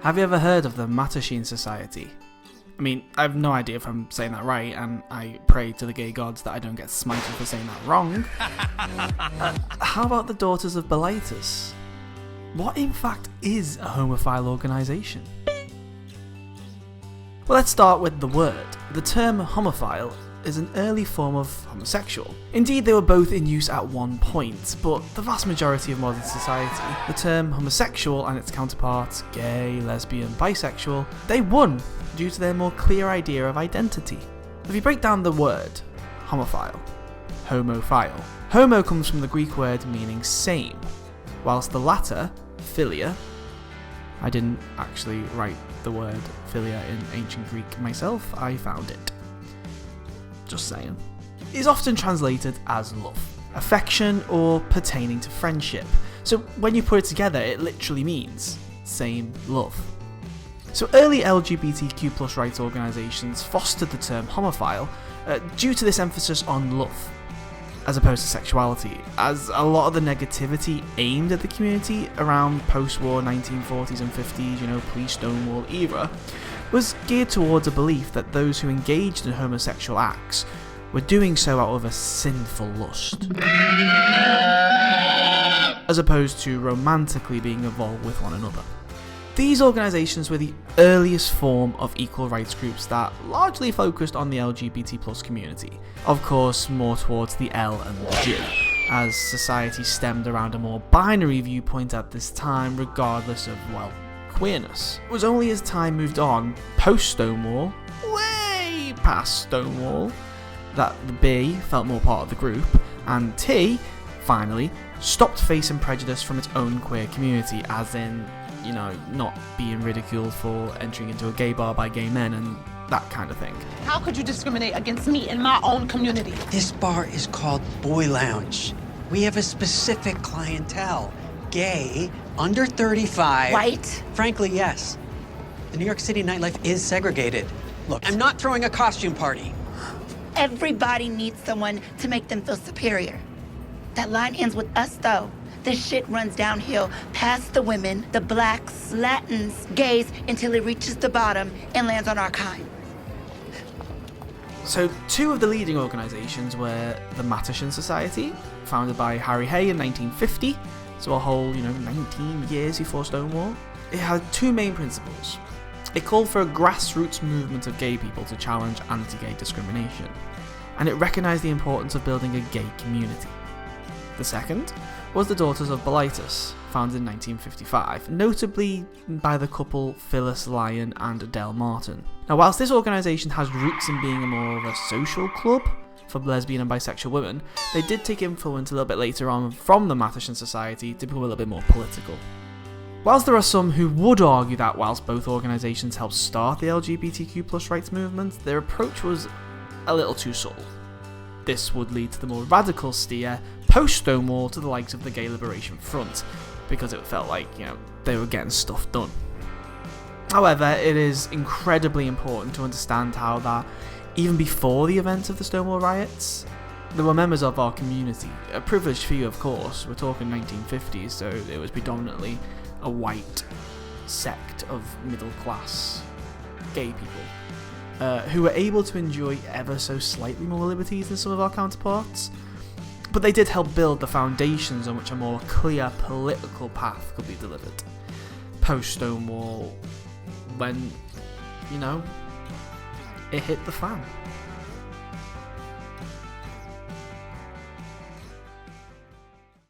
Have you ever heard of the Mattachine Society? I mean, I have no idea if I'm saying that right, and I pray to the gay gods that I don't get smited for saying that wrong. How about the Daughters of Bilitis? What in fact is a homophile organisation? Well, let's start with the word. The term homophile is an early form of homosexual. Indeed, they were both in use at one point, but the vast majority of modern society, the term homosexual and its counterparts, gay, lesbian, bisexual, they won due to their more clear idea of identity. If you break down the word homophile, homo comes from the Greek word meaning same, whilst the latter, philia, I didn't actually write the word philia in ancient Greek myself, I found it. Just saying, is often translated as love, affection, or pertaining to friendship. So when you put it together, it literally means same love. So early LGBTQ+ rights organisations fostered the term homophile due to this emphasis on love, as opposed to sexuality, as a lot of the negativity aimed at the community around post-war 1940s and 50s, pre-Stonewall era, was geared towards a belief that those who engaged in homosexual acts were doing so out of a sinful lust, as opposed to romantically being involved with one another. These organisations were the earliest form of equal rights groups that largely focused on the LGBT+ community, of course more towards the L and the G, as society stemmed around a more binary viewpoint at this time regardless of, queerness. It was only as time moved on, post-Stonewall, way past Stonewall, that the B felt more part of the group, and T, finally, stopped facing prejudice from its own queer community, as in, not being ridiculed for entering into a gay bar by gay men and that kind of thing. How could you discriminate against me in my own community? This bar is called Boy Lounge. We have a specific clientele. Gay, under 35. White? Frankly, yes. The New York City nightlife is segregated. Look, I'm not throwing a costume party. Everybody needs someone to make them feel superior. That line ends with us, though. This shit runs downhill past the women, the blacks, Latins, gays, until it reaches the bottom and lands on our kind. So two of the leading organisations were the Mattachine Society, founded by Harry Hay in 1950, so a whole, 19 years before Stonewall. It had two main principles. It called for a grassroots movement of gay people to challenge anti-gay discrimination, and it recognised the importance of building a gay community. The second was the Daughters of Bilitis, founded in 1955, notably by the couple Phyllis Lyon and Adele Martin. Now, whilst this organisation has roots in being more of a social club for lesbian and bisexual women, they did take influence a little bit later on from the Mattachine Society to become a little bit more political. Whilst there are some who would argue that whilst both organisations helped start the LGBTQ+ rights movement, their approach was a little too subtle. This would lead to the more radical steer post-Stonewall to the likes of the Gay Liberation Front, because it felt like, they were getting stuff done. However, it is incredibly important to understand how that, even before the events of the Stonewall Riots, there were members of our community, a privileged few of course, we're talking 1950s, so it was predominantly a white sect of middle-class gay people, who were able to enjoy ever so slightly more liberties than some of our counterparts, but they did help build the foundations on which a more clear political path could be delivered. Post-Stonewall, when, it hit the fan.